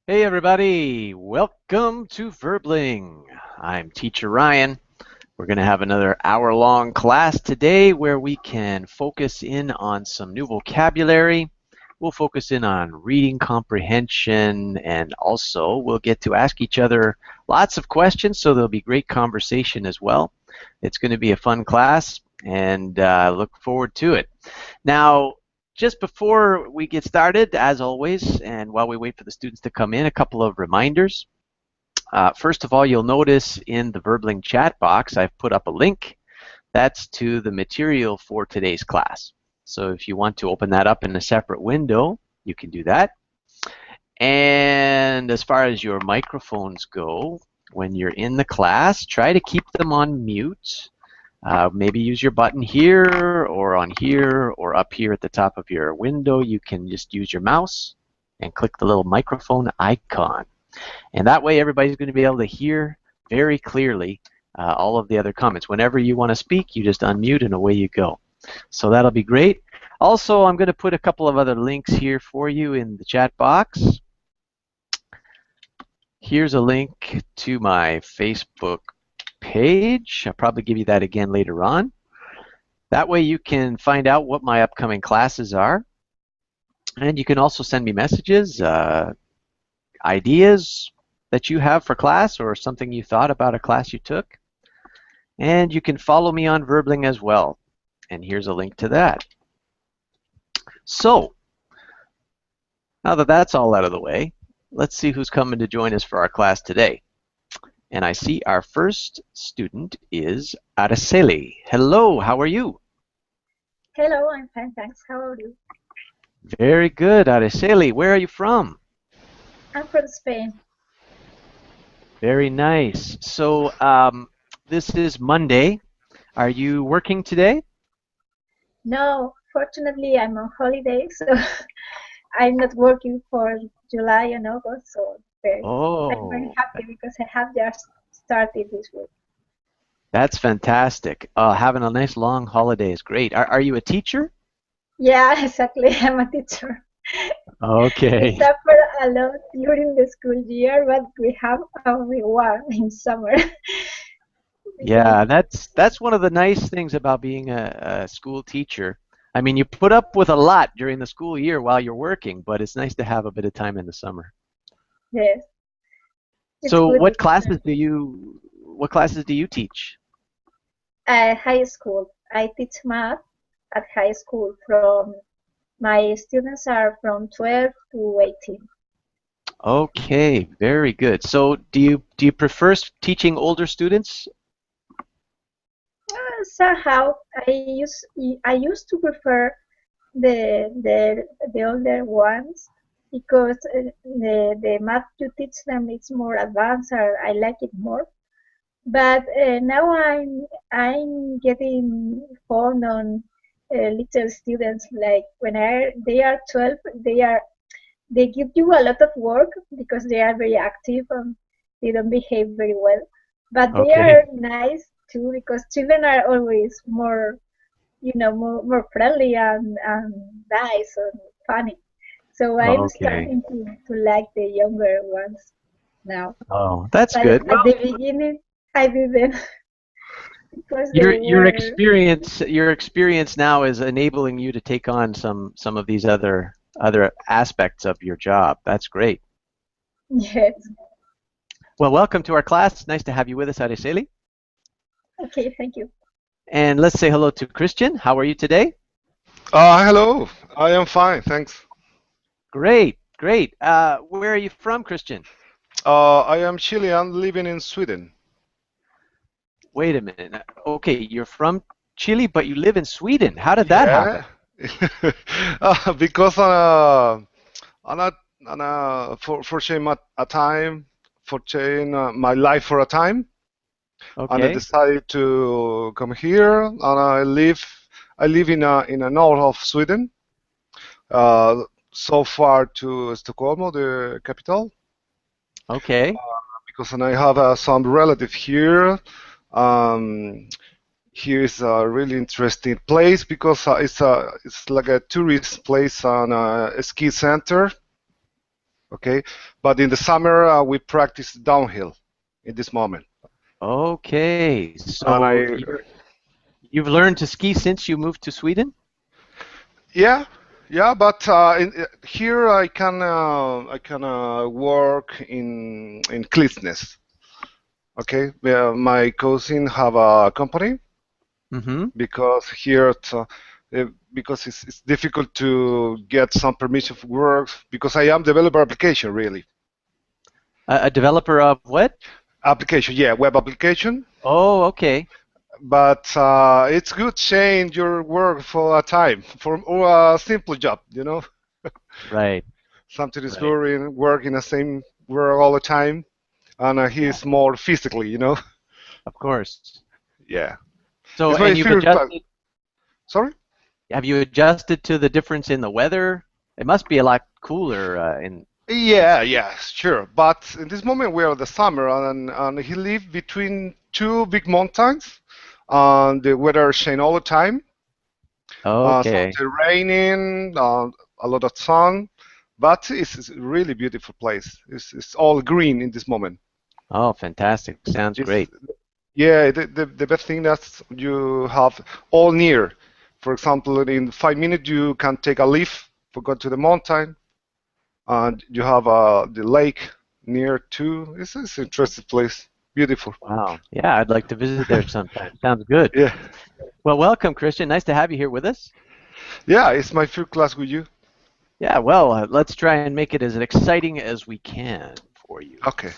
Hey everybody, welcome to Verbling. I'm Teacher Ryan. We're going to have another hour-long class today where we can focus in on some new vocabulary. We'll focus in on reading comprehension, and also we'll get to ask each other lots of questions, so there'll be great conversation as well. It's going to be a fun class, and look forward to it. Now, just before we get started, as always, and while we wait for the students to come in, a couple of reminders. First of all, you'll notice in the Verbling chat box, I've put up a link. That's to the material for today's class. So if you want to open that up in a separate window, you can do that. And as far as your microphones go, when you're in the class, try to keep them on mute. Maybe use your button here or on here or up here at the top of your window. You can just use your mouse and click the little microphone icon. And that way everybody's going to be able to hear very clearly all of the other comments. Whenever you want to speak, you just unmute and away you go. So that'll be great. Also, I'm going to put a couple of other links here for you in the chat box. Here's a link to my Facebook page. I'll probably give you that again later on. That way you can find out what my upcoming classes are. And you can also send me messages, ideas that you have for class or something you thought about a class you took. And you can follow me on Verbling as well. And here's a link to that. So, now that that's all out of the way, let's see who's coming to join us for our class today. And I see our first student is Araceli. Hello, how are you? Hello, I'm fine, thanks. How are you? Very good, Araceli. Where are you from? I'm from Spain. Very nice. So this is Monday. Are you working today? No, fortunately, I'm on holiday, so I'm not working for July and August, so I'm very Oh, happy because I have just started this week. that's fantastic. Having a nice long holiday is great. Are you a teacher? Yeah, exactly. I'm a teacher. We Okay. suffer a lot during the school year, but we have a reward in summer because Yeah, that's one of the nice things about being a school teacher. I mean, you put up with a lot during the school year while you're working, but it's nice to have a bit of time in the summer. yes, it's So good. what classes do you teach? High school. I teach math at high school from my students are from 12 to 18. Okay, very good. So do you prefer teaching older students? Somehow I used to prefer the older ones because the math you teach them is more advanced or I like it more. But now I'm getting fond on little students like they are 12 they give you a lot of work because they are very active and they don't behave very well. But they Okay. are nice too because children are always more, more friendly and nice and funny. So I'm Okay. starting to like the younger ones now. Oh, that's But good. at Well, the beginning, I didn't because your they your were, experience your experience now is enabling you to take on some of these other aspects of your job. That's great. yes. Well, welcome to our class. Nice to have you with us, Araceli. Okay, thank you. And let's say hello to Christian. How are you today? Hello. I am fine, thanks. Great, great. Where are you from, Christian? I am Chilean living in Sweden. Wait a minute. Okay, you're from Chile, but you live in Sweden. How did that happen? Yeah. Because on a, for change a time, for change my life for a time, and I Okay, decided to come here, and I live in a north of Sweden, uh, so far to Stockholm, the capital, okay. because and I have some relative here. Um, Here is a really interesting place because it's like a tourist place and a ski center. Okay, but in the summer we practice downhill in this moment. Okay, And so you've learned to ski since you moved to Sweden? yeah, yeah, but here I can work in cleanness. Okay, my cousin have a company Mm-hmm. because here because it's difficult to get some permission for work because I am developer application really. A developer of what? Application, yeah, web application. Oh, okay. But it's good change your work for a time for a simple job, you know. Right, Something is right. boring, work in the same work all the time, and Yeah, he's more physically, you know. of course. Yeah, So, it's and very you've fear. adjusted, Sorry. have you adjusted to the difference in the weather? It must be a lot cooler in. Yeah, yeah, sure. But in this moment we are the summer, and he live between two big mountains, and the weather change all the time. Okay. Sometimes raining, a lot of sun, but it's a really beautiful place. It's all green in this moment. Oh, fantastic. Sounds It's great. yeah, the best thing that you have all near. For example, in 5 minutes you can take a leaf for go to the mountain, and you have the lake near too. It's an interesting place. Beautiful. Wow. Yeah, I'd like to visit there sometime. Sounds good. Yeah, Well, welcome, Christian. Nice to have you here with us. yeah. It's my first class with you. Yeah, well, let's try and make it as exciting as we can for you. Okay.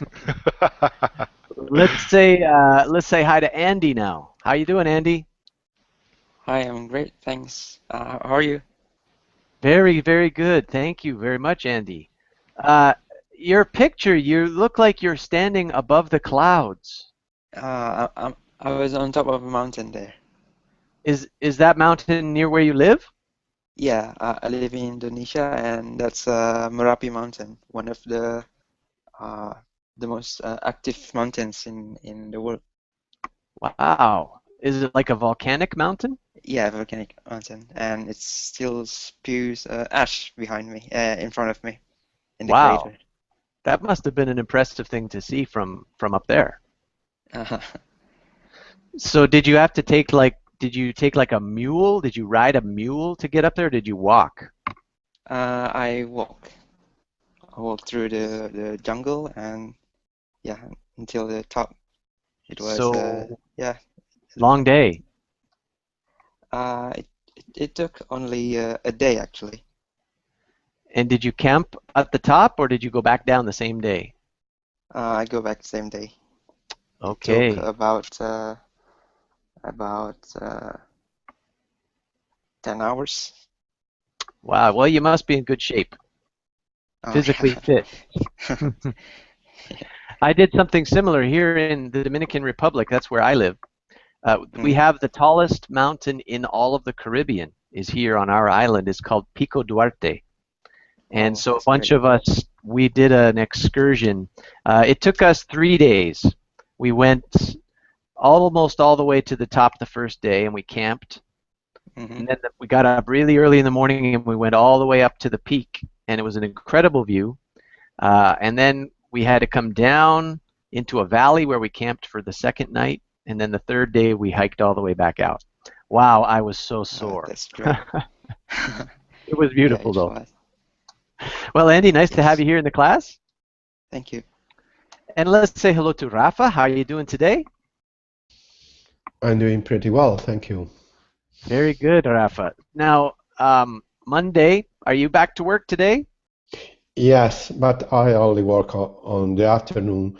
Let's say hi to Andy now. How you doing, Andy? Hi, I'm great, thanks. How are you? Very, very good. Thank you very much, Andy. Uh, your picture, you look like you're standing above the clouds. I was on top of a mountain there. Is that mountain near where you live? Yeah, I live in Indonesia, and that's Merapi Mountain, one of uh, the most active mountains in the world. Wow. Is it like a volcanic mountain? Yeah, volcanic mountain, and it still spews ash behind me, in front of me, in the Wow. crater. That must have been an impressive thing to see from up there. Uh, So did you take like a mule? Did you ride a mule to get up there? Or did you walk? I I walk through the jungle, and yeah, until the top. It was So yeah. long day. It took only a day actually. And did you camp at the top or did you go back down the same day? I go back the same day. It took Okay. about 10 hours. Wow. Well, you must be in good shape, Oh, physically fit. I did something similar here in the Dominican Republic. That's where I live. We mm. have the tallest mountain in all of the Caribbean is here on our island. It's called Pico Duarte. And Oh, so a that's bunch great. of us, we did an excursion. It took us 3 days. We went almost all the way to the top the first day and we camped. Hmm. And then we got up really early in the morning and we went all the way up to the peak. And it was an incredible view. And then we had to come down into a valley where we camped for the second night. And then the third day we hiked all the way back out. Wow, I was so sore. That's great. It was Yeah, beautiful it though. was. Well, Andy, nice to have Yes. you here in the class. Thank you. And let's say hello to Rafa. How are you doing today? I'm doing pretty well, thank you. Very good, Rafa. Now, Monday, are you back to work today? Yes, but I only work on the afternoon.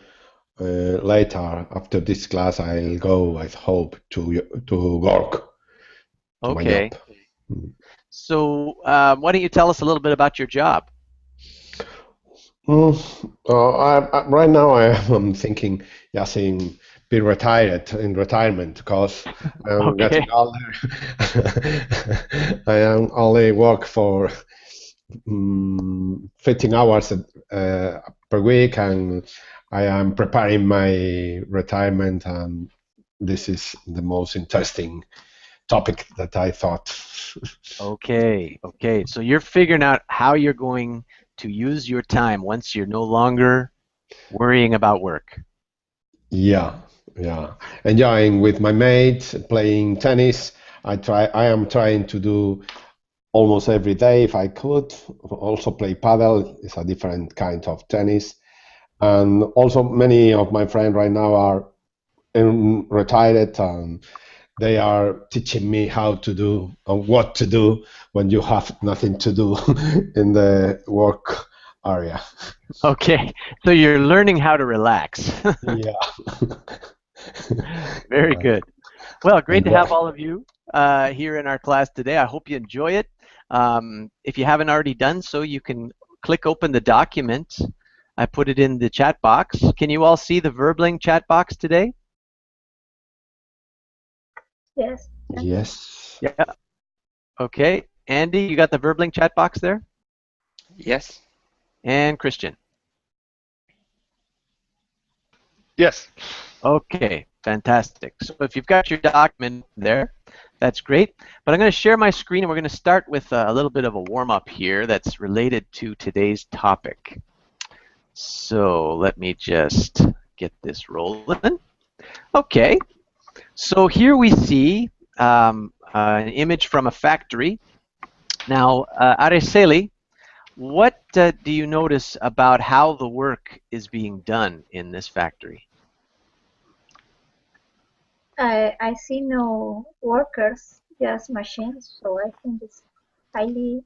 Later, after this class, I'll go, I hope, to work, to my job. Okay. So, why don't you tell us a little bit about your job? Right now, I am thinking, yes, in be retired in retirement because I'm getting Okay. older. I am only work for 15 hours per week, and I am preparing my retirement, and this is the most interesting topic that I thought. Okay. Okay. So you're figuring out how you're going to use your time once you're no longer worrying about work? Yeah, yeah. Enjoying with my mates, playing tennis. I am trying to do almost every day if I could. Also play paddle. It's a different kind of tennis. And also many of my friends right now are retired, and they are teaching me how to do and what to do when you have nothing to do in the work area. Okay, so you're learning how to relax. Yeah. Very good. Well, great to Enjoy. have all of you here in our class today. I hope you enjoy it. If you haven't already done so, you can click open the document. I put it in the chat box. Can you all see the Verbling chat box today? Yes. Yes. Yeah. Okay. Andy, you got the Verbling chat box there? Yes. And Christian? Yes. Okay, fantastic. So if you've got your document there, that's great. But I'm going to share my screen, and we're going to start with a little bit of a warm-up here that's related to today's topic. So let me just get this rolling. Okay, so here we see an image from a factory. Now, Araceli, what do you notice about how the work is being done in this factory? I see no workers, just machines, so I think it's highly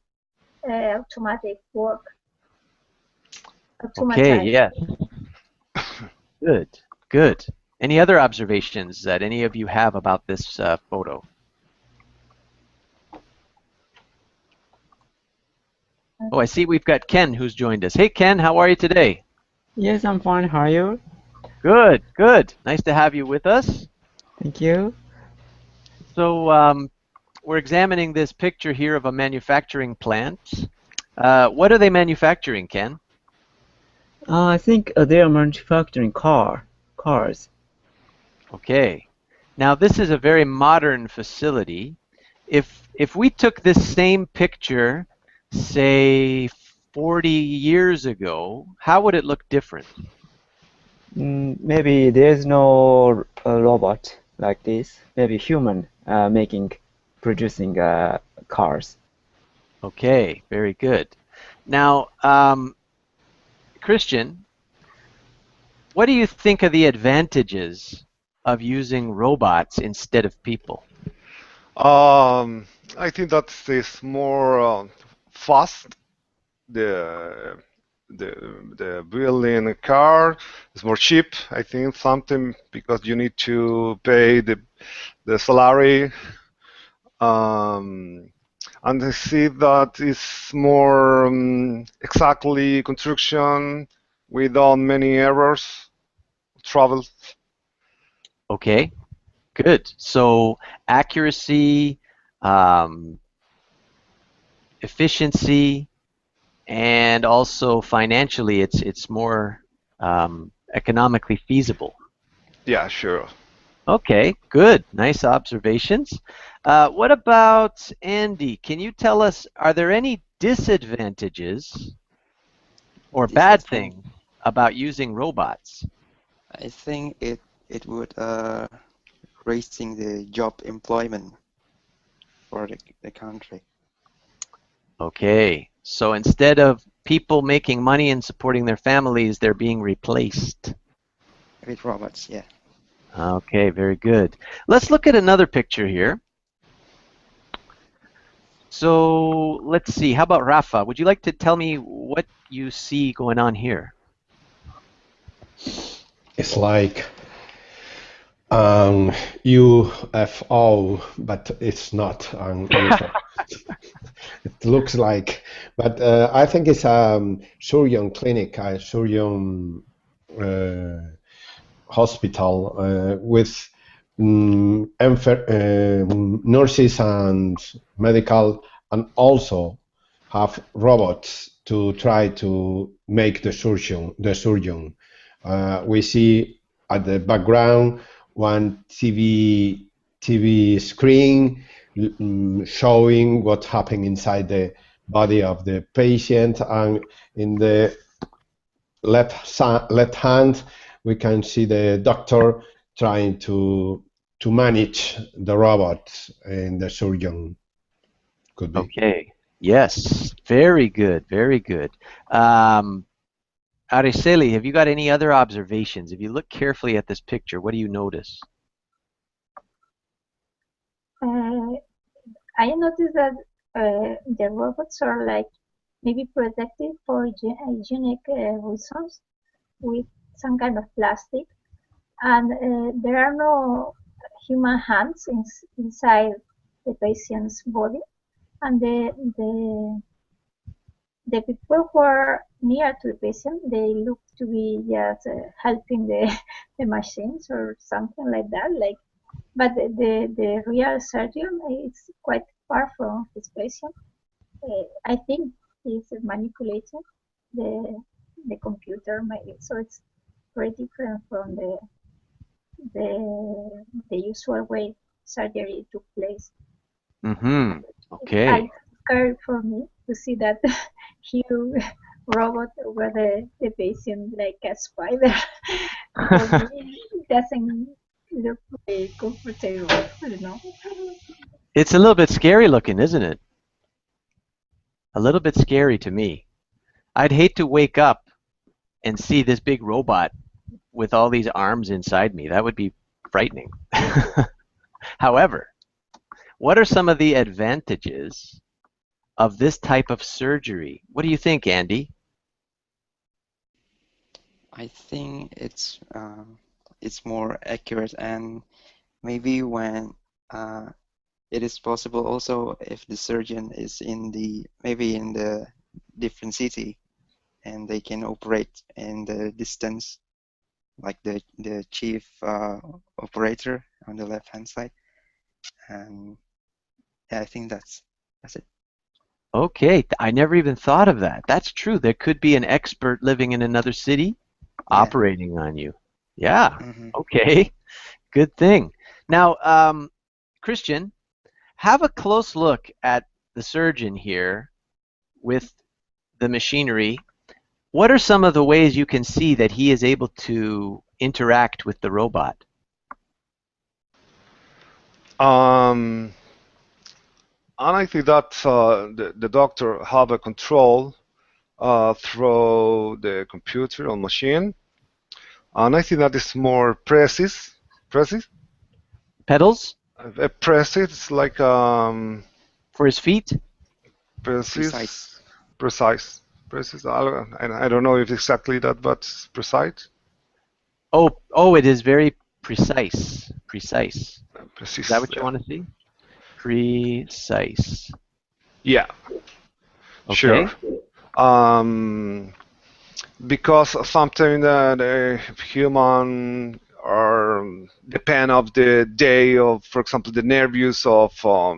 automatic work. Okay, Automatized. yes. Good, good. Any other observations that any of you have about this photo? Oh, I see we've got Ken who's joined us. Hey, Ken, how are you today? Yes, I'm fine. How are you? Good, good. Nice to have you with us. Thank you. So we're examining this picture here of a manufacturing plant. What are they manufacturing, Ken? I think they are manufacturing cars. Okay. Now this is a very modern facility. If we took this same picture, say 40 years ago, how would it look different? Maybe there's no robot like this. Maybe human producing cars. Okay, very good. Now, Christian, what do you think are the advantages of using robots instead of people? I think that is more fast. The the the building a car is more cheap. I think something because you need to pay the salary. Um, and I see that it's more exactly construction without many errors. Travel. Okay, good. So accuracy, um, efficiency, and also financially, it's more economically feasible. Yeah, sure. Okay, good. Nice observations. What about Andy? Can you tell us, are there any disadvantages or bad Disadvantage. things about using robots? I think it would raising the job employment for the country Okay, so instead of people making money and supporting their families, they're being replaced. with robots. Yeah. Okay, very good. Let's look at another picture here. So let's see, how about Rafa? Would you like to tell me what you see going on here? It's like UFO, but it's not an UFO. It looks like, but I think it's a surgeon clinic, a surgeon hospital with nurses and medical, and also have robots to try to make the surgeon. We see at the background one TV screen showing what's happening inside the body of the patient, and in the left hand we can see the doctor trying to manage the robot, and the surgeon could be. Okay. Yes. Very good. Very good. Araceli, have you got any other observations? If you look carefully at this picture, what do you notice? I noticed that the robots are like maybe protected for hygienic reasons with some kind of plastic, and there are no human hands inside the patient's body, and the people who are near to the patient, they look to be just helping the machines or something like that. Like, but the real surgeon is quite far from his patient. I think he's manipulating the the computer, maybe. So it's very different from the usual way surgery took place. Mm-hmm. I Okay. scared for me to see that huge robot over the patient like a spider. For me, it doesn't look very comfortable, you know. It's a little bit scary looking, isn't it? A little bit scary to me. I'd hate to wake up and see this big robot with all these arms inside me. That would be frightening. However, what are some of the advantages of this type of surgery? What do you think, Andy? I think it's more accurate, and maybe when it is possible also if the surgeon is maybe in the different city, and they can operate in the distance, like the chief operator on the left hand side, and yeah, I think that's it. Okay, I never even thought of that. That's true. There could be an expert living in another city Yeah. operating on you. Yeah. Hmm. Okay. Good thing. Now, Christian, have a close look at the surgeon here with the machinery. What are some of the ways you can see that he is able to interact with the robot? And I think that the doctor have a control through the computer or machine, and I think that is more precise. Precise? Pedals Precise, like for his feet? Precise. precise, precise, precise. I don't know if exactly that, but precise. Oh, it is very precise. Precise. Is that Precise. what you Yeah. want to see? Precise. Yeah. Okay. Sure. Um, because sometimes the human are depend of the day of, for example, the nervous of I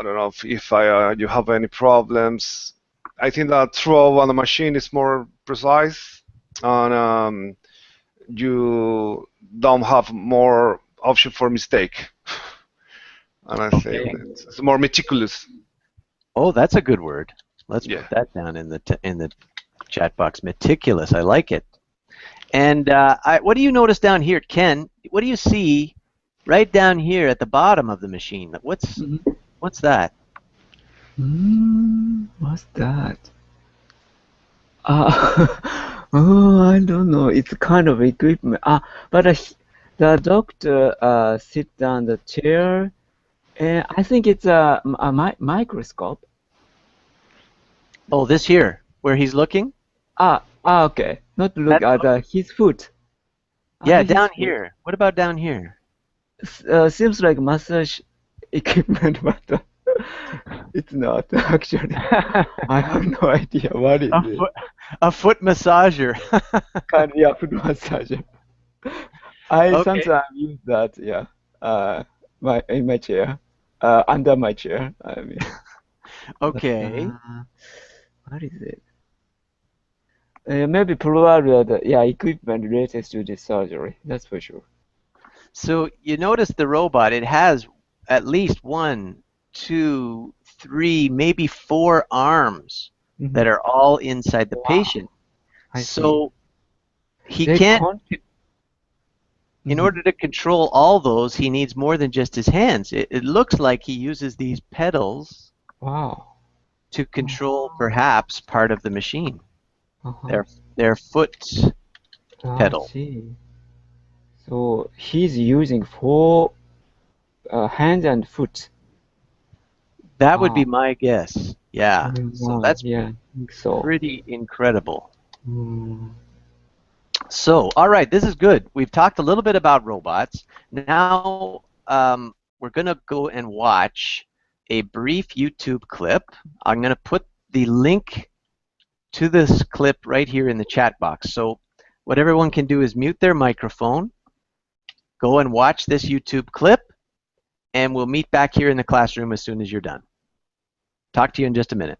don't know if you have any problems. I think that throw on the machine is more precise, and you don't have more option for mistake. And I think Okay. it's more meticulous. Oh, that's a good word. Let's Yeah. put that down in the chat box. Meticulous. I like it. And what do you notice down here, Ken? What do you see right down here at the bottom of the machine? What's that? What's that? Oh, I don't know. It's kind of equipment. But the doctor sit down the chair, and I think it's a microscope. Oh, this here, where he's looking? Okay. Not look That, at his foot. yeah, Under his down foot. here. What about down here? Seems like massage equipment, but it's not actually. I have no idea what is A it. foot, a foot massager. Kind of, yeah, foot massager. I Okay. sometimes use that, yeah. In my chair, under my chair. I mean, but Okay. what is it? Maybe probably yeah, equipment related to the surgery. That's for sure. So you notice the robot, it has at least one 2, 3, maybe 4 arms that are all inside the patient. I So he They can't, in Mhm. order to control all those, he needs more than just his hands. It looks like he uses these pedals Wow. to control perhaps part of the machine. Uh-huh. Their foot I pedal. see. So he's using 4 hands and foot. That would be my guess. Yeah. So Wow. that's Yeah, I think so. pretty incredible. Mm. So, all right, this is good. We've talked a little bit about robots. Now we're going to go and watch a brief YouTube clip. I'm going to put the link to this clip right here in the chat box. So what everyone can do is mute their microphone, go and watch this YouTube clip, and we'll meet back here in the classroom as soon as you're done. Talk to you in just a minute.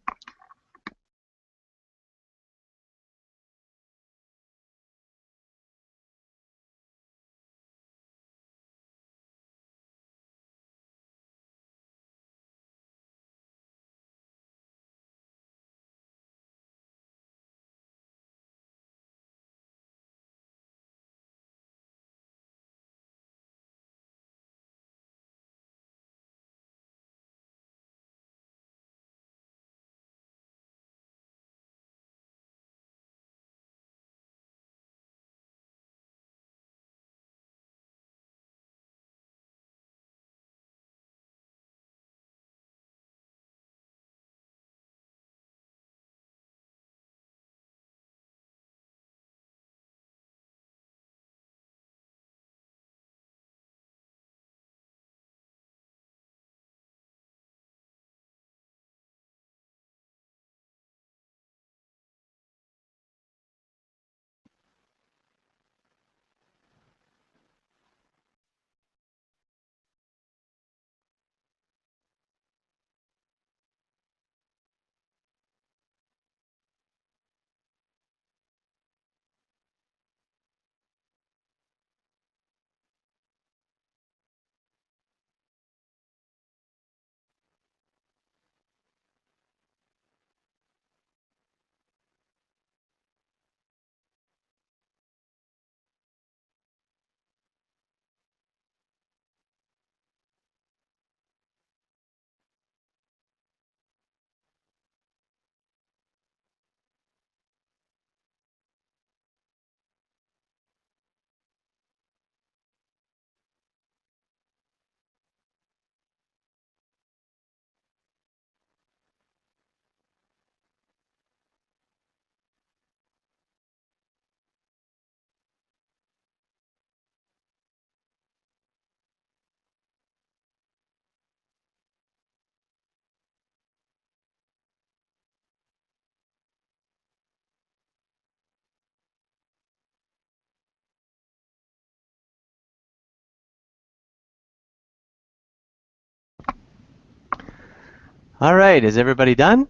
All right, is everybody done?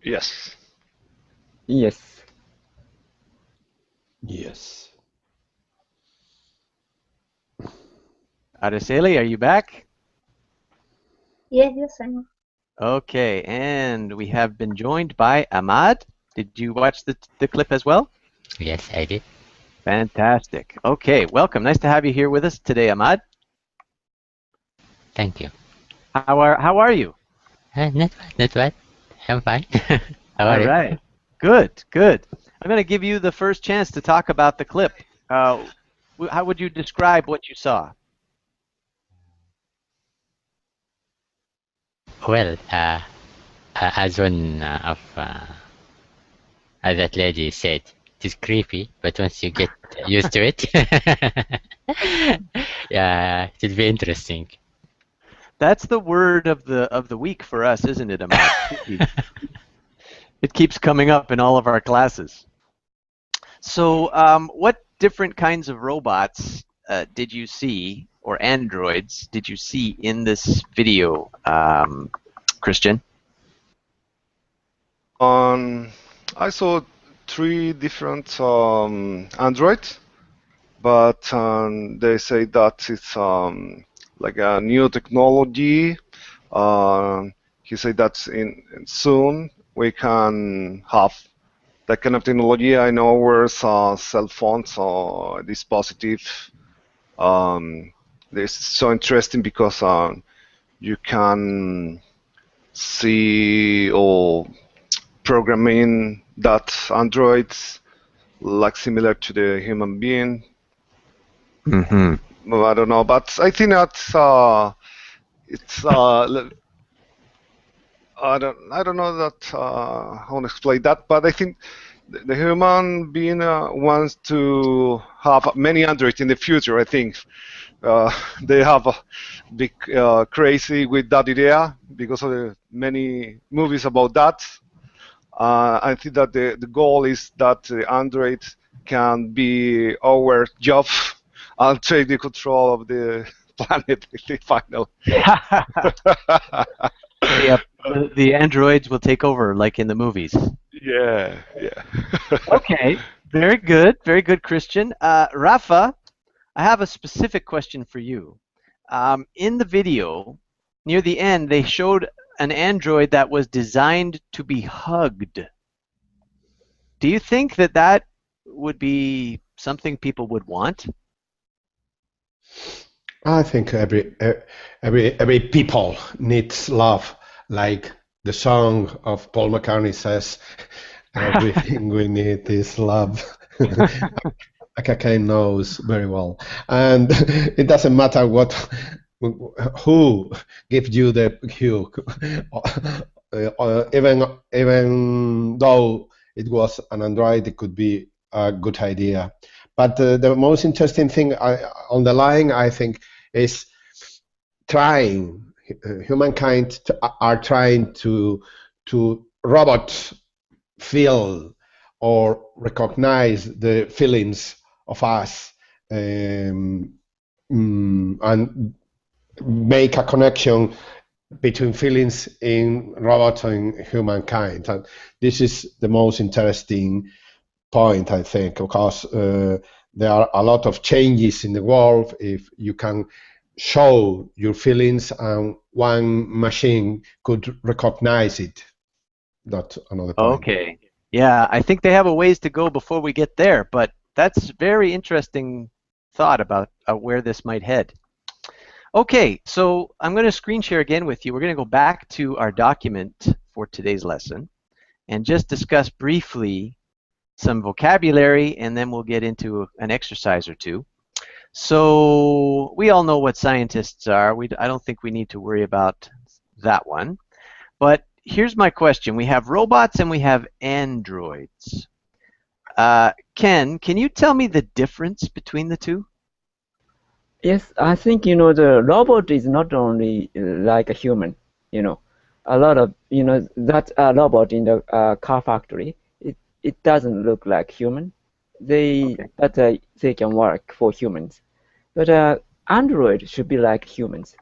Yes. Yes. Yes. Araceli, are you back? Yes, I'm. Okay, and we have been joined by Ahmad. Did you watch the clip as well? Yes, I did. Fantastic. Okay, welcome. Nice to have you here with us today, Ahmad. Thank you. How are you? Not bad, not bad. I'm fine. How All are you? right. Good, good. I'm going to give you the first chance to talk about the clip. How would you describe what you saw? Well, as one as that lady said, it is creepy, but once you get used to it, yeah, it will be interesting. That's the word of the week for us, isn't it, Ahmad? It keeps coming up in all of our classes. So, what different kinds of robots did you see, or androids, did you see in this video, Christian? I saw 3 different Android, but they say that it's like a new technology. He said that soon we can have that kind of technology in our cell phones or dispositive. This is so interesting because you can see or programming that androids like similar to the human being. Mm-hmm. I don't know, but I think that it's I don't know that how to explain that, but I think the human being wants to have many androids in the future. I think they have a big crazy with that idea because of the many movies about that. I think that the goal is that the Android can be our job and take the control of the planet in the final. Yep. The androids will take over, like in the movies. Yeah, yeah. Okay. Very good, Christian. Rafa, I have a specific question for you. In the video, near the end, they showed an android that was designed to be hugged. Do you think that that would be something people would want? I think every people needs love, like the song of Paul McCartney says, everything we need is love. Akake knows very well, and it doesn't matter who gives you the cue, even though it was an Android, it could be a good idea. But the most interesting thing on the line, I think, is trying humankind are trying to robots feel or recognize the feelings of us, and make a connection between feelings in robots and humankind. And this is the most interesting point, I think, because there are a lot of changes in the world. If you can show your feelings and one machine could recognize it, that's another point. Okay. Yeah, I think they have a ways to go before we get there, but that's very interesting thought about where this might head. Okay, so I'm going to screen share again with you. We're going to go back to our document for today's lesson and just discuss briefly some vocabulary, and then we'll get into an exercise or two. So we all know what scientists are. I don't think we need to worry about that one. But here's my question. We have robots and we have androids. Ken, can you tell me the difference between the two? Yes, I think the robot is not only like a human. A lot of that robot in the car factory. It doesn't look like human. But they can work for humans. But Android should be like humans.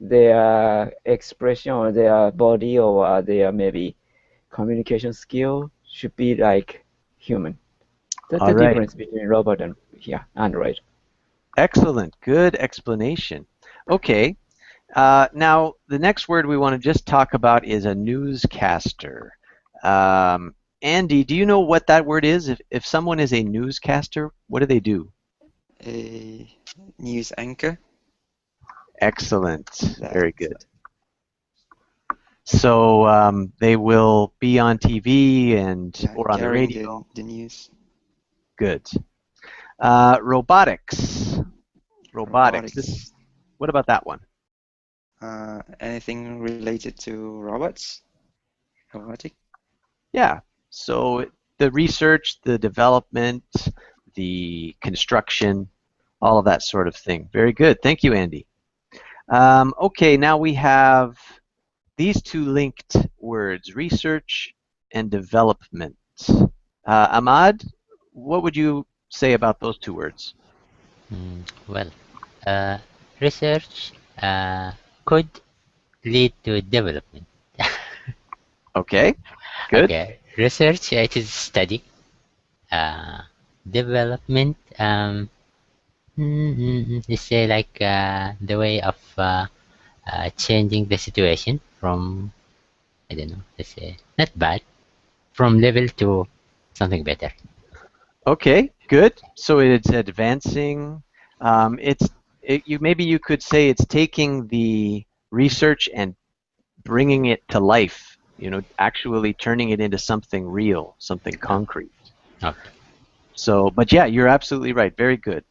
Their expression or their body or their maybe communication skill should be like human. That's All the right. difference between robot and Android. Excellent. Good explanation. Okay. Now, the next word we want to just talk about is a newscaster. Andy, do you know what that word is? If someone is a newscaster, what do they do? A news anchor. Excellent. Very good. So they will be on TV or on the radio. The news. Good. Robotics. Robotics. What about that one? Anything related to robots? Robotic? Yeah. So the research, the development, the construction, all of that sort of thing. Very good. Thank you, Andy. Okay, now we have these two linked words, research and development. Ahmad, what would you say about those two words? Well, research could lead to development. Okay, good. Okay, research it is study. Development You say like the way of changing the situation from, I don't know, let's say not bad, from level to something better. Okay, good. So it's advancing. Maybe you could say it's taking the research and bringing it to life. Actually turning it into something real, something concrete. Okay. So, but yeah, you're absolutely right. Very good.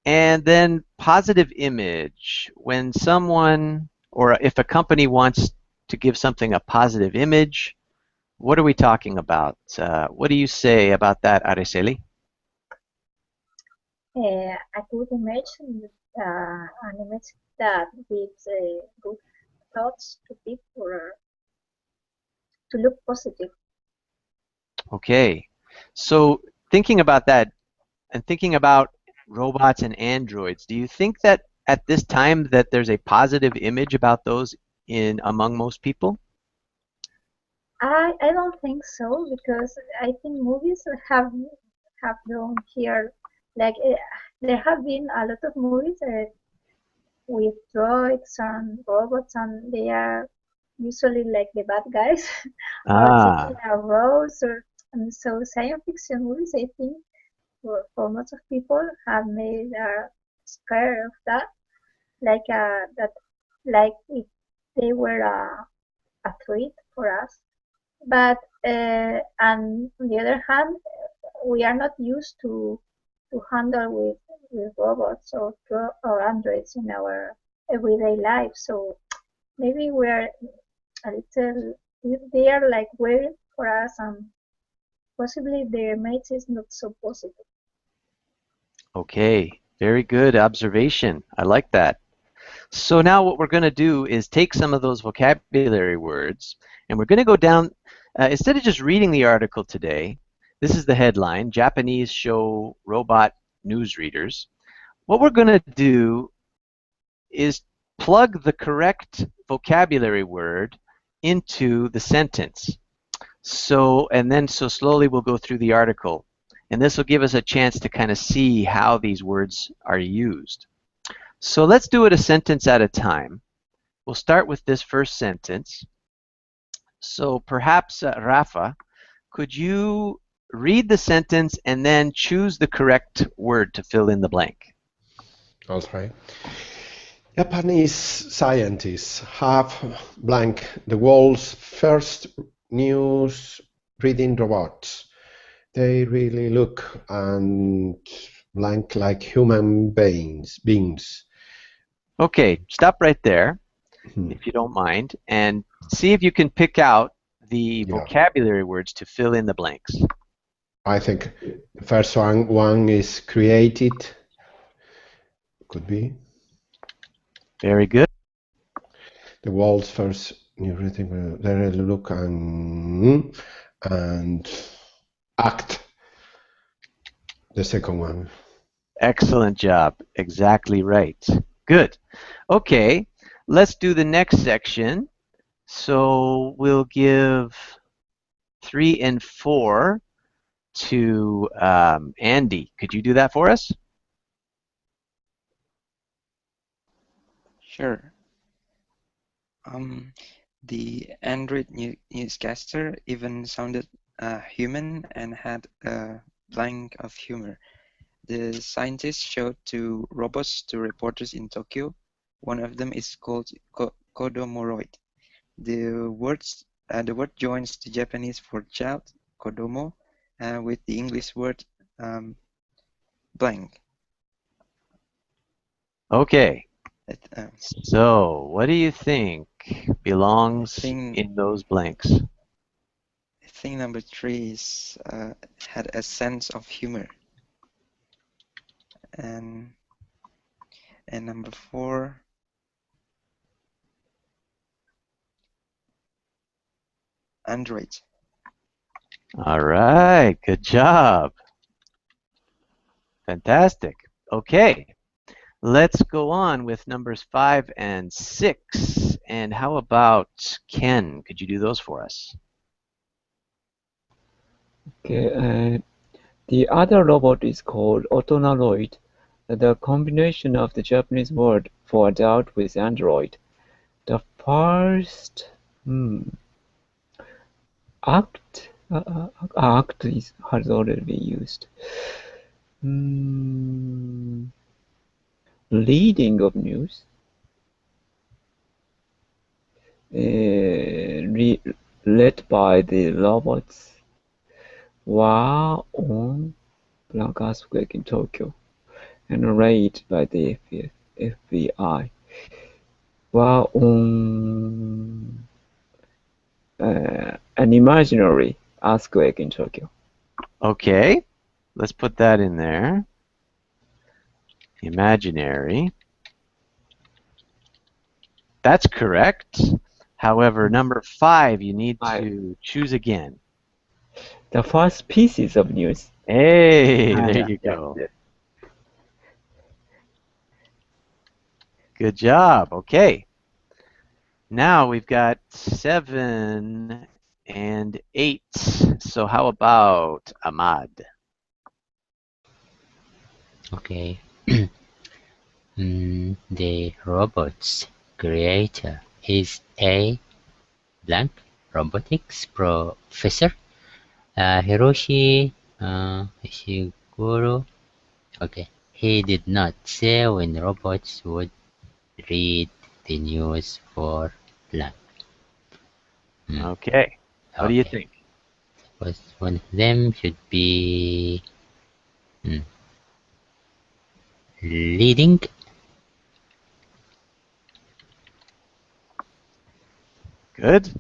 And then positive image. When someone or if a company wants to give something a positive image, what are we talking about? What do you say about that, Araceli? A good image, an image that gives good thoughts to people or to look positive. Okay. So thinking about that and thinking about robots and androids, do you think that at this time that there's a positive image about those in among most people? I don't think so because I think movies have done here like there have been a lot of movies with droids and robots and they are usually like the bad guys or taking Ah, our roles or and so science fiction movies I think for most of people have made scared of that that like if they were a threat for us but and on the other hand we are not used to handle with robots or androids in our everyday life so maybe we're a little they are like weird for us and possibly their mates is not so positive. okay. Very good observation. I like that. So now what we're going to do is take some of those vocabulary words and we're going to go down, instead of just reading the article today, this is the headline, Japanese show robot newsreaders. What we're going to do is plug the correct vocabulary word into the sentence. So slowly we'll go through the article. And this will give us a chance to kind of see how these words are used. So let's do it a sentence at a time. We'll start with this first sentence. So perhaps, Rafa, could you read the sentence and then choose the correct word to fill in the blank? All right. Japanese scientists have blank the world's first news reading robots. They really look and blank like human beings. Okay, stop right there, if you don't mind, and see if you can pick out the Yeah. vocabulary words to fill in the blanks. I think the first one is created. Could be. Very good. The world's first new reading. They really look and act. The second one. Excellent job. Exactly right. Good. Okay, let's do the next section. So we'll give 3 and 4 to Andy. Could you do that for us? Sure. The Android newscaster even sounded human and had a blank of humor. The scientists showed two robots to reporters in Tokyo. One of them is called Kodomoroid. The word joins the Japanese for child, Kodomo, with the English word blank. Okay. So what do you think belongs in those blanks? I think number 3 is had a sense of humor. And number 4, Android. All right, good job. Fantastic. Okay, let's go on with numbers 5 and 6. And how about Ken? Could you do those for us? Okay, the other robot is called Autonaloid. the combination of the Japanese word for adult with Android. The first act has already been used. Reading of news. Led by the robots were on blank earthquake in Tokyo and raided by the FBI were on an imaginary earthquake in Tokyo. Okay, let's put that in there. Imaginary. That's correct. However, number 5, you need to choose again. The first pieces of news. Hey, there you go. Yes. Good job. Okay. Now we've got 7 and 8. So how about Ahmad? Okay. The robot's creator is a blank robotics professor, Hiroshi Ishiguro. Okay. He did not say when robots would read the news for blank. Okay. What do you think? Suppose one of them should be leading. Good.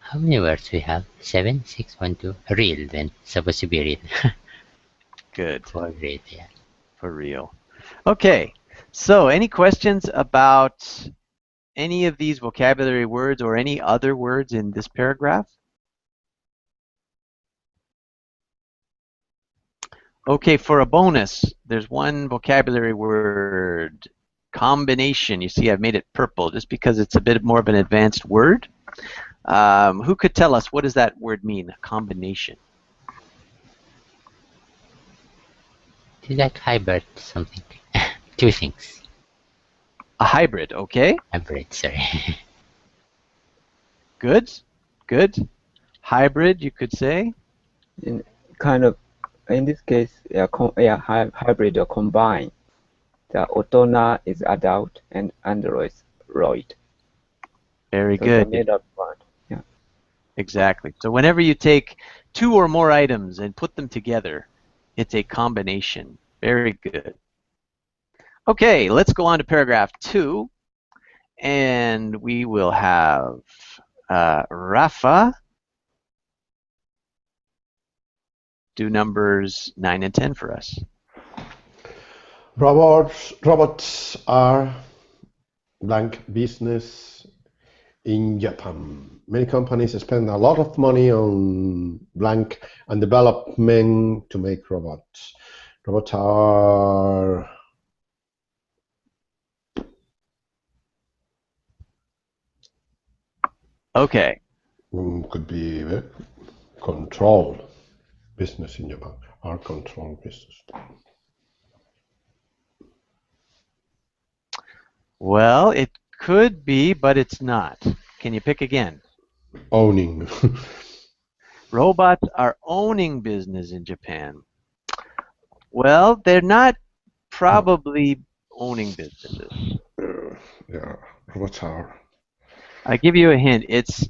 How many words we have? 7, 6, 1, 2. Real then. Supposed to be real. Good. For real, yeah. For real. Okay. So any questions about any of these vocabulary words or any other words in this paragraph? Okay, for a bonus, there's one vocabulary word, combination. You see I've made it purple just because it's a bit more of an advanced word. Who could tell us what does that word mean, combination? It's like hybrid something. Two things. A hybrid, okay. Hybrid, sorry. Good, good. Hybrid, you could say. In this case, hybrid or combine. The otona is adult and android is roid. Very So good. made up word. Yeah. Exactly. So whenever you take 2 or more items and put them together, it's a combination. Very good. Okay, let's go on to paragraph 2, and we will have Rafa do numbers 9 and 10 for us. Robots are blank business in Japan. Many companies spend a lot of money on blank and development to make robots. Robots are Okay. could be control business in Japan. Are control business. Well, it could be, but it's not. Can you pick again? Owning. Robots are owning business in Japan. Well, they're not probably owning businesses. Yeah, robots are. I give you a hint. It's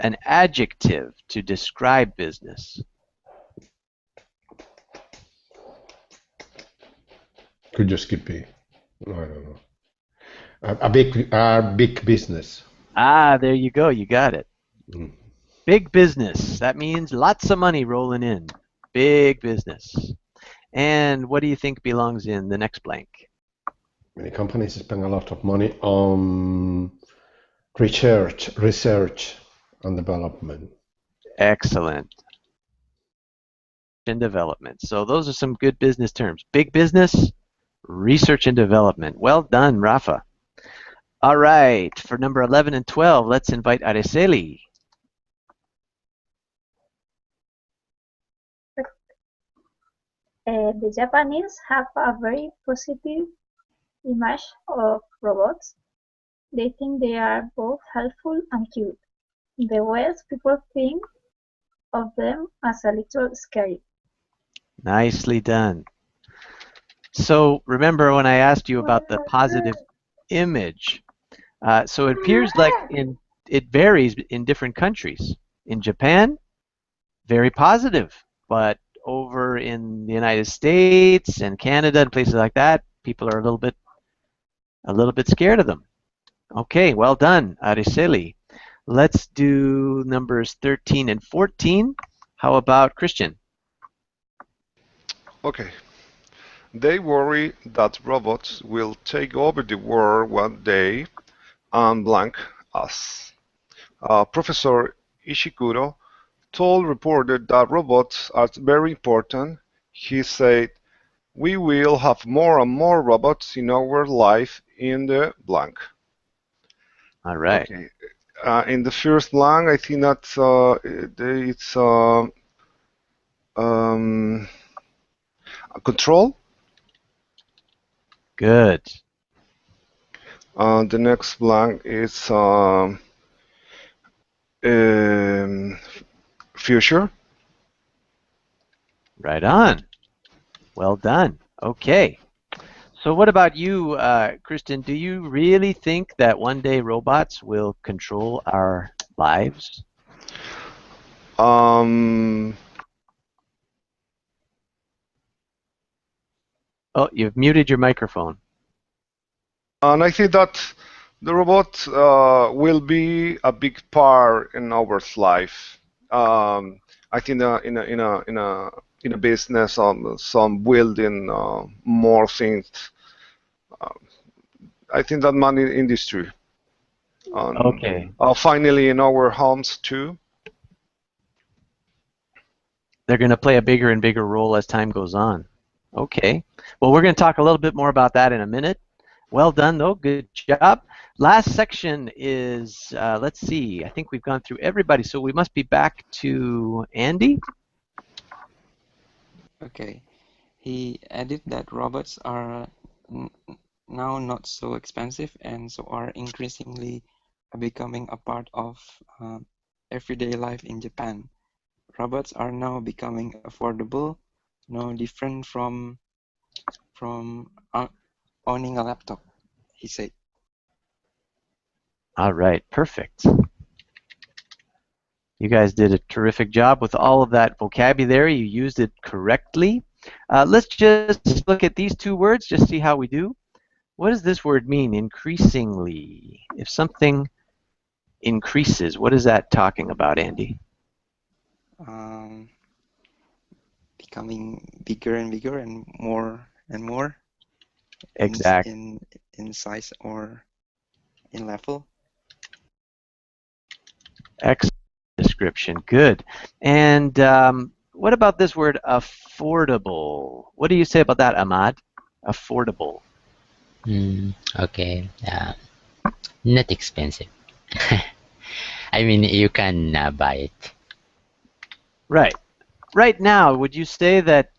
an adjective to describe business. Could just keep be. I don't know. A big business. Ah, there you go. You got it. Mm. Big business. That means lots of money rolling in. Big business. And what do you think belongs in the next blank? Many companies spend a lot of money on research and development. Excellent. And development. So those are some good business terms. Big business, research and development. Well done, Rafa. All right, for number 11 and 12, let's invite Araceli. The Japanese have a very positive image of robots. They think they are both helpful and cute. In the West, people think of them as a little scary. Nicely done. So remember when I asked you about the positive image? So it appears like it varies in different countries. In Japan, very positive, but over in the United States and Canada and places like that, people are a little bit scared of them. Okay, well done, Araceli. Let's do numbers 13 and 14. How about Christian? Okay. They worry that robots will take over the world one day and blank us. Professor Ishikuro told reporters that robots are very important. He said, "We will have more and more robots in our life in the blank." All right. Okay. In the first blank, I think that it's um, control. Good. The next blank is um, future. Right on. Well done. Okay. So what about you, Kristen? Do you really think that one day robots will control our lives? Um, Oh, you've muted your microphone. and I think that the robot will be a big part in our life. I think in a business, some building more things. Uh, I think that money industry. Okay. Finally, in our homes too. They're going to play a bigger and bigger role as time goes on. Okay. Well, we're going to talk a little bit more about that in a minute. Well done, though. Good job. Last section is, let's see, I think we've gone through everybody, so we must be back to Andy. Okay. He added that robots are now not so expensive and so are increasingly becoming a part of everyday life in Japan. Robots are now becoming affordable, no different from owning a laptop, he said. All right, perfect. You guys did a terrific job with all of that vocabulary. You used it correctly. Let's just look at these two words, just see how we do. What does this word mean, increasingly? If something increases, what is that talking about, Andy? Becoming bigger and bigger and more Exactly. in size or in level. Excellent description. Good. And what about this word affordable? What do you say about that, Ahmad? Affordable. Okay. Not expensive. I mean, you can buy it. Right. Right now, would you say that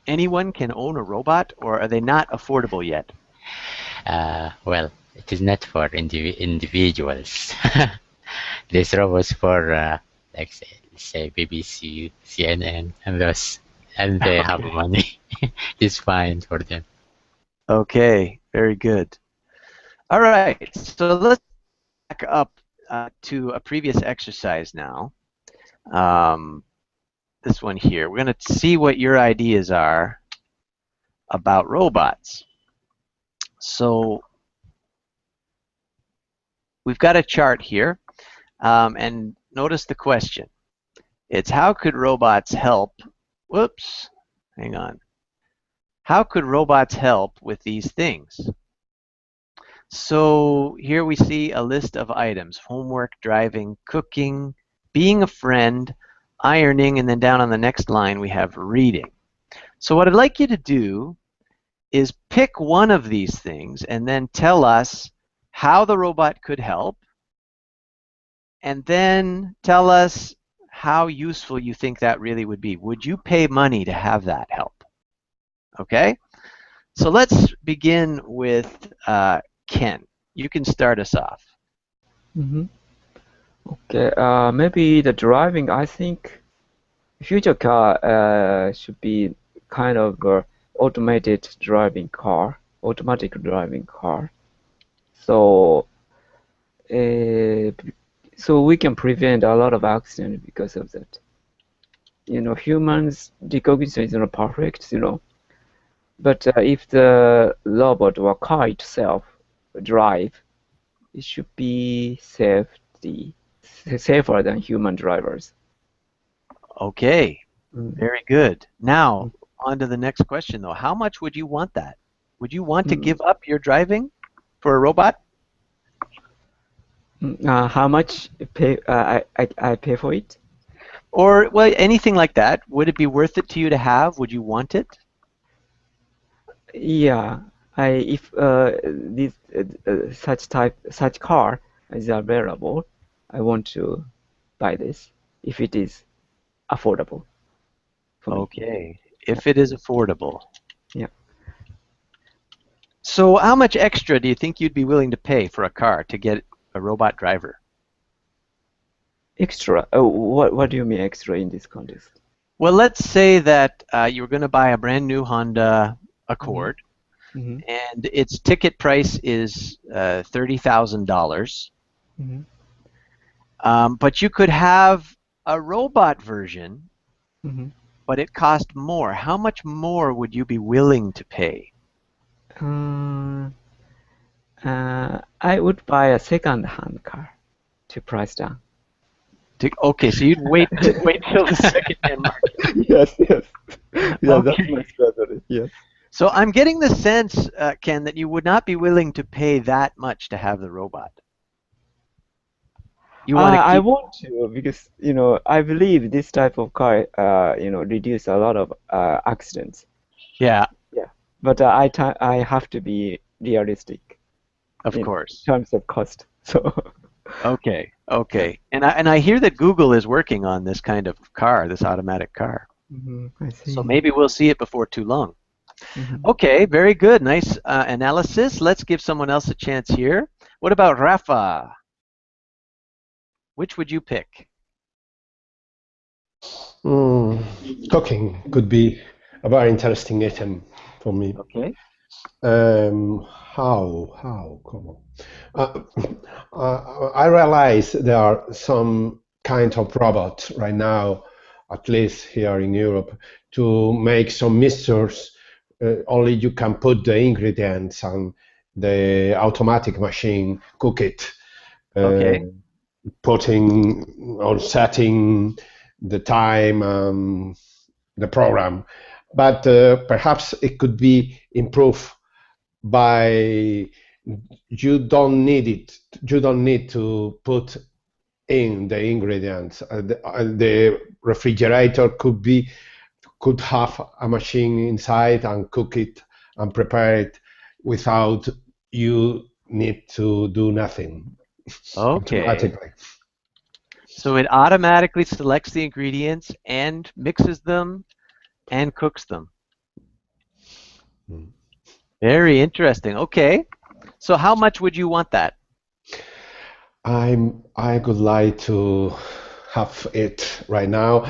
anyone can own a robot, or are they not affordable yet? Well, it is not for individuals. This robots for like say BBC, CNN, and those, and they have Okay. money. It's fine for them. Okay. Very good. All right. So let's back up to a previous exercise now. This one here. We're going to see what your ideas are about robots. So we've got a chart here, and notice the question. It's how could robots help? Whoops, hang on. How could robots help with these things? So here we see a list of items: homework, driving, cooking, being a friend, ironing, and then down on the next line we have reading. So what I'd like you to do is pick one of these things and then tell us how the robot could help, and then tell us how useful you think that really would be. Would you pay money to have that help? Okay, so let's begin with Ken. You can start us off. Mm-hmm. Okay, maybe the driving, I think future car should be kind of automated driving car, automatic driving car. So, uh, so we can prevent a lot of accidents because of that. Humans recognition is not perfect, but if the robot or car itself drive, it should be safer than human drivers. Okay, Mm. very good. Now, on to the next question, though. How much would you want that? Would you want to give up your driving for a robot? How much I pay for it? Or, well, anything like that. Would it be worth it to you to have? Would you want it? Yeah, if this such car is available, I want to buy this if it is affordable for me. Okay, if it is affordable. Yeah. So how much extra do you think you'd be willing to pay for a car to get a robot driver? Extra? Oh, what do you mean extra in this context? Well, let's say that you were going to buy a brand new Honda Accord, Mm-hmm. and its ticket price is $30,000. Mm-hmm. But you could have a robot version, Mm-hmm. but it cost more. How much more would you be willing to pay? I would buy a second-hand car to price down. Okay, so you'd wait till the second-hand market. Yes. Yeah, Okay. that's my strategy. Yes. So I'm getting the sense, Ken, that you would not be willing to pay that much to have the robot. You want to I keep. want to because I believe this type of car reduce a lot of accidents. Yeah, Yeah, but I have to be realistic of in course. terms of cost. So Okay. And I hear that Google is working on this kind of car, this automatic car. I see. So maybe we'll see it before too long. Mhm. Okay, very good. Nice analysis. Let's give someone else a chance here. What about Rafa? Which would you pick? Cooking could be a very interesting item for me. Okay. How? Come on. I realize there are some kind of robots right now, at least here in Europe, to make some mixtures. Only you can put the ingredients and the automatic machine cook it. Okay. Putting or setting the time, the program, but perhaps it could be improved by you don't need to put in the ingredients. The refrigerator could have a machine inside and cook it and prepare it without you need to do nothing. Okay. Automatically. So it automatically selects the ingredients and mixes them and cooks them. Very interesting. Okay. So how much would you want that? I would like to have it right now,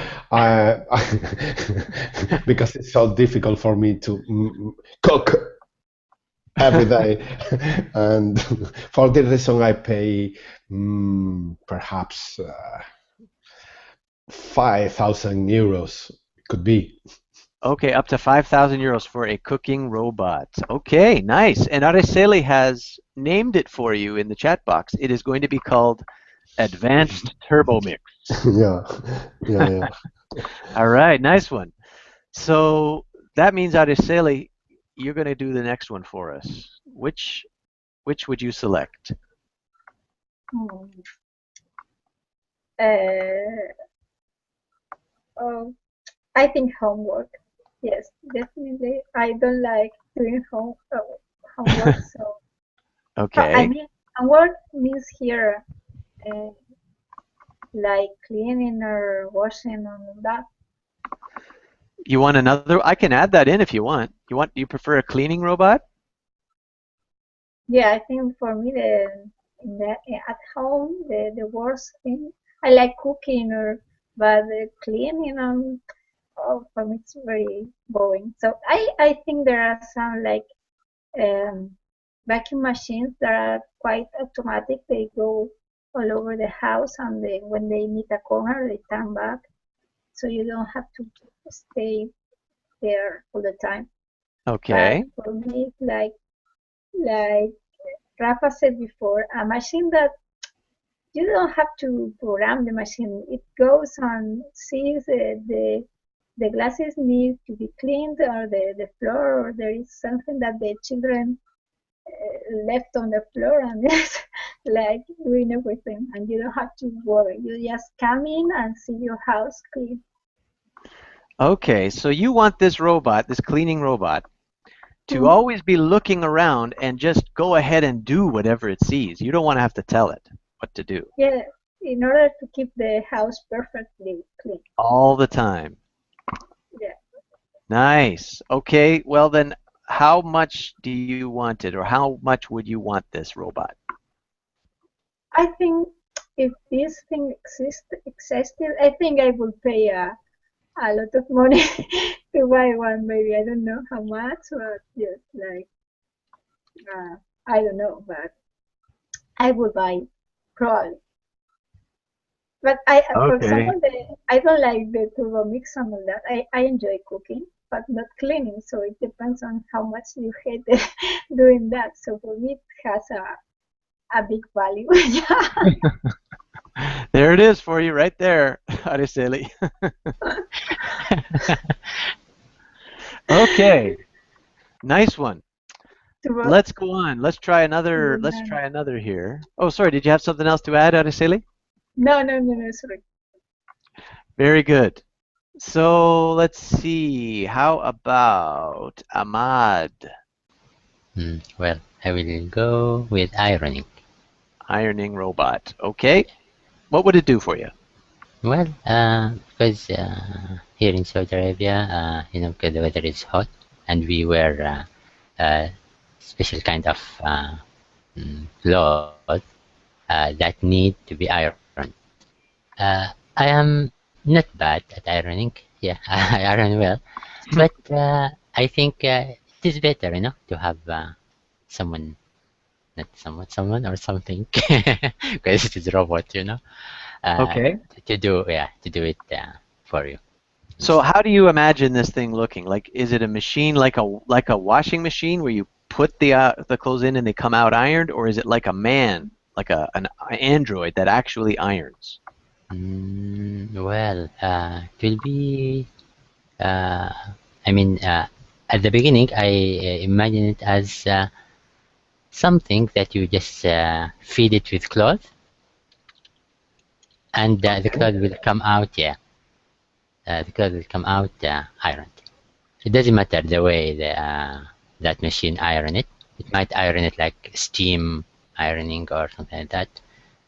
because it's so difficult for me to cook every day, and for this reason I pay perhaps 5,000 euros. Could be. Okay, up to 5,000 euros for a cooking robot. Okay, nice. And Araceli has named it for you in the chat box. It is going to be called Advanced Turbo Mix. Yeah. All right, nice one. So that means, Araceli, you're going to do the next one for us. Which would you select? I think homework. Yes, definitely. I don't like doing homework. So Okay. I mean, homework means here like cleaning or washing and that. You want another? I can add that in if you want. You prefer a cleaning robot? Yeah, I think for me at home the worst thing I like cooking but the cleaning for me it's very boring. So I think there are some like um, vacuum machines that are quite automatic. They go all over the house and when they meet a corner they turn back, so you don't have to stay there all the time. But Okay. for me, it's like Rafa said before, a machine that you don't have to program the machine. It goes and sees the glasses need to be cleaned or the floor or there is something that the children left on the floor and it's like doing everything and you don't have to worry. You just come in and see your house clean. Okay, so you want this robot, this cleaning robot, to Mhm. always be looking around and just go ahead and do whatever it sees. You don't want to have to tell it what to do Yeah, in order to keep the house perfectly clean. all the time. Yeah. Nice. Okay, well then, how much do you want it, or how much would you want this robot? I think if this thing existed, I think I would pay a lot of money to buy one. Maybe I don't know how much, but yes, like I don't know, but I would buy it, probably. But for Okay. example, I don't like the turbo mix and all that. I enjoy cooking, but not cleaning. So it depends on how much you hate doing that. So for me, it has a big value. Yeah. There it is for you right there, Araceli. Okay, nice one. Turbo, Let's go on. Let's try another. Let's turbo try another here. Oh, sorry. Did you have something else to add, Araceli? no, sorry. Very good. So let's see. How about Ahmad? Well, I will go with ironing. Ironing robot. Okay. What would it do for you? Well, because here in Saudi Arabia, because the weather is hot, and we wear special kind of clothes that need to be ironed. I am not bad at ironing. Yeah, I iron well, but I think it is better, to have someone, not someone or something, because it is robot, uh, Okay. to do it for you So instead. how do you imagine this thing looking? Like, is it a machine like a washing machine where you put the clothes in and they come out ironed, or is it like a man, like an android that actually irons? Well, it will be. Uh, I mean, at the beginning, I imagine it as something that you just feed it with cloth, and the Okay. cloth will come out. Yeah, the cloth will come out ironed. It doesn't matter the way that machine iron it. It might iron it like steam ironing or something like that.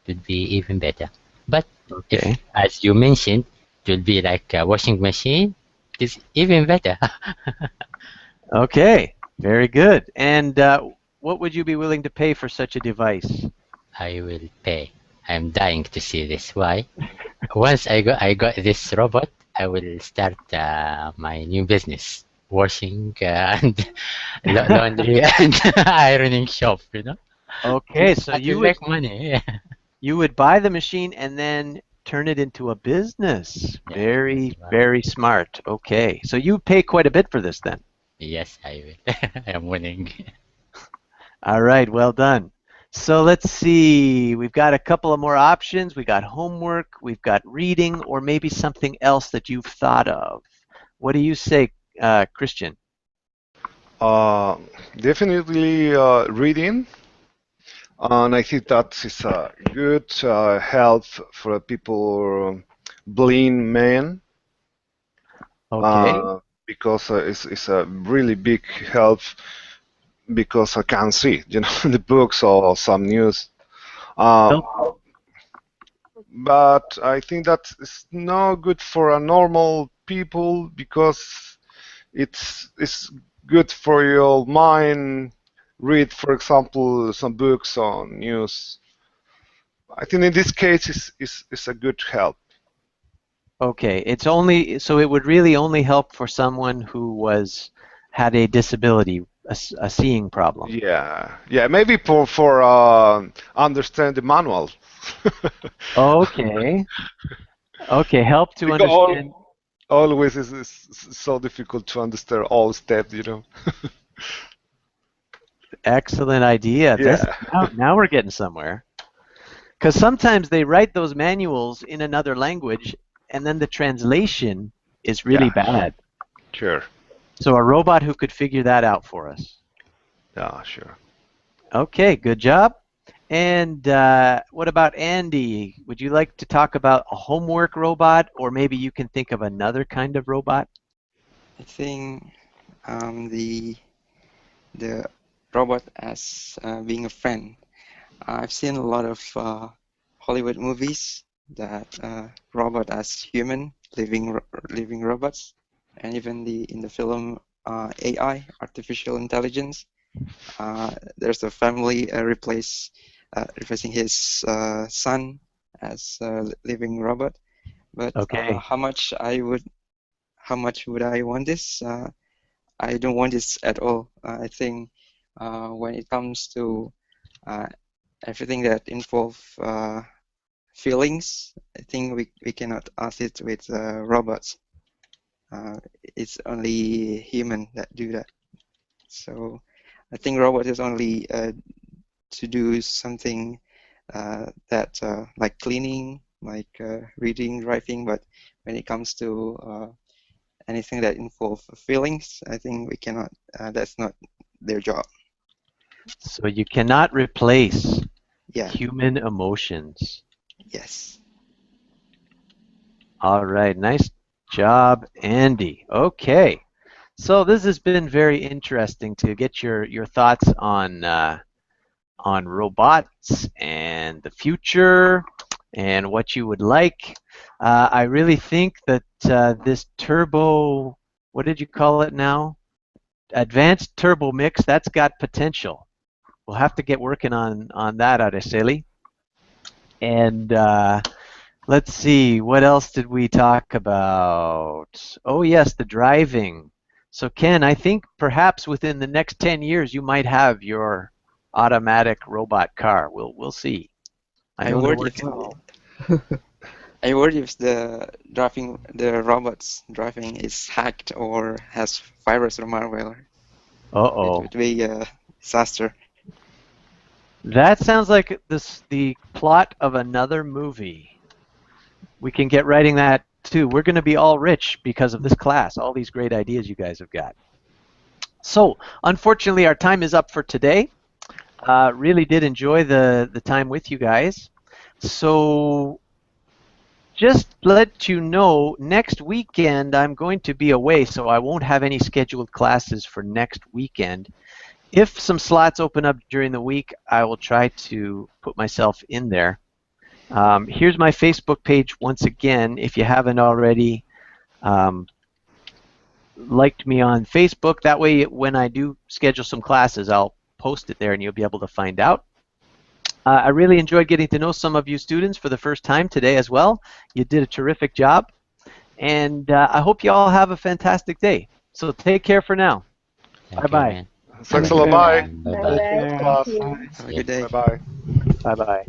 It would be even better. But if, Okay. as you mentioned, it will be like a washing machine, it is even better. Okay. Very good. And what would you be willing to pay for such a device? I will pay. I'm dying to see this. Why? Once I got this robot, I will start my new business, washing and laundry and ironing shop. Okay, so That will make money. you would buy the machine and then turn it into a business. Yeah, that's Very, right. very smart. Okay. So you pay quite a bit for this then. Yes, I will. I am winning. All right, well done. So let's see. We've got a couple of more options. We got homework, we've got reading, or maybe something else that you've thought of. What do you say, Christian? Uh, Definitely reading, and I think that is a good help for people, blind men, Okay. uh, because it's a really big help because I can see, the books or some news. Uh, Oh, but I think that it's not good for a normal people because it's good for your mind. Read, for example, some books on news. I think in this case is a good help. Okay, it's only so it would really only help for someone who had a disability, a seeing problem. Yeah, maybe for understand the manual. Okay. Okay, help to Because understand. always is so difficult to understand all steps, you know. Excellent idea. Yeah, Now we're getting somewhere. Because sometimes they write those manuals in another language, and then the translation is really yeah, bad. sure. So a robot who could figure that out for us. Yeah, sure. Okay, good job. And what about Andy? Would you like to talk about a homework robot, or maybe you can think of another kind of robot? I think the robot as being a friend. I've seen a lot of Hollywood movies that robot as human, living robots, and even in the film AI, artificial intelligence. There's a family replacing his son as a living robot. But Okay. how much would I want this? I don't want this at all. I think when it comes to uh, everything that involve feelings, I think we cannot ask it with robots. It's only human that do that. So I think robot is only to do something that like cleaning, like reading, writing. But when it comes to anything that involve feelings, I think we cannot. That's not their job. So you cannot replace Yeah. human emotions. Yes. All right, nice job, Andy. Okay, so this has been very interesting to get your thoughts on robots and the future and what you would like. I really think that this turbo, what did you call it now? Advanced turbo mix, that's got potential. We'll have to get working on that, Araceli. And let's see, what else did we talk about? Oh, yes, the driving. So, Ken, I think perhaps within the next 10 years you might have your automatic robot car. We'll see. I I know they're worry if working on I worry if the robots driving is hacked or has virus or malware. It Uh-oh. would be a disaster. That sounds like the plot of another movie. We can get writing that too. We're going to be all rich because of this class, all these great ideas you guys have got. So, unfortunately, our time is up for today. Really did enjoy the time with you guys. So, just let you know, next weekend I'm going to be away, so I won't have any scheduled classes for next weekend. If some slots open up during the week, I will try to put myself in there. Here's my Facebook page once again. If you haven't already liked me on Facebook, that way when I do schedule some classes, I'll post it there and you'll be able to find out. I really enjoyed getting to know some of you students for the first time today as well. You did a terrific job. And I hope you all have a fantastic day. So take care for now. Thank you, Bye-bye. Ryan. Thanks Thank a lot. you. Bye. Bye Bye bye. bye. Good Thank class. you. Have a good day. Bye bye. Bye-bye.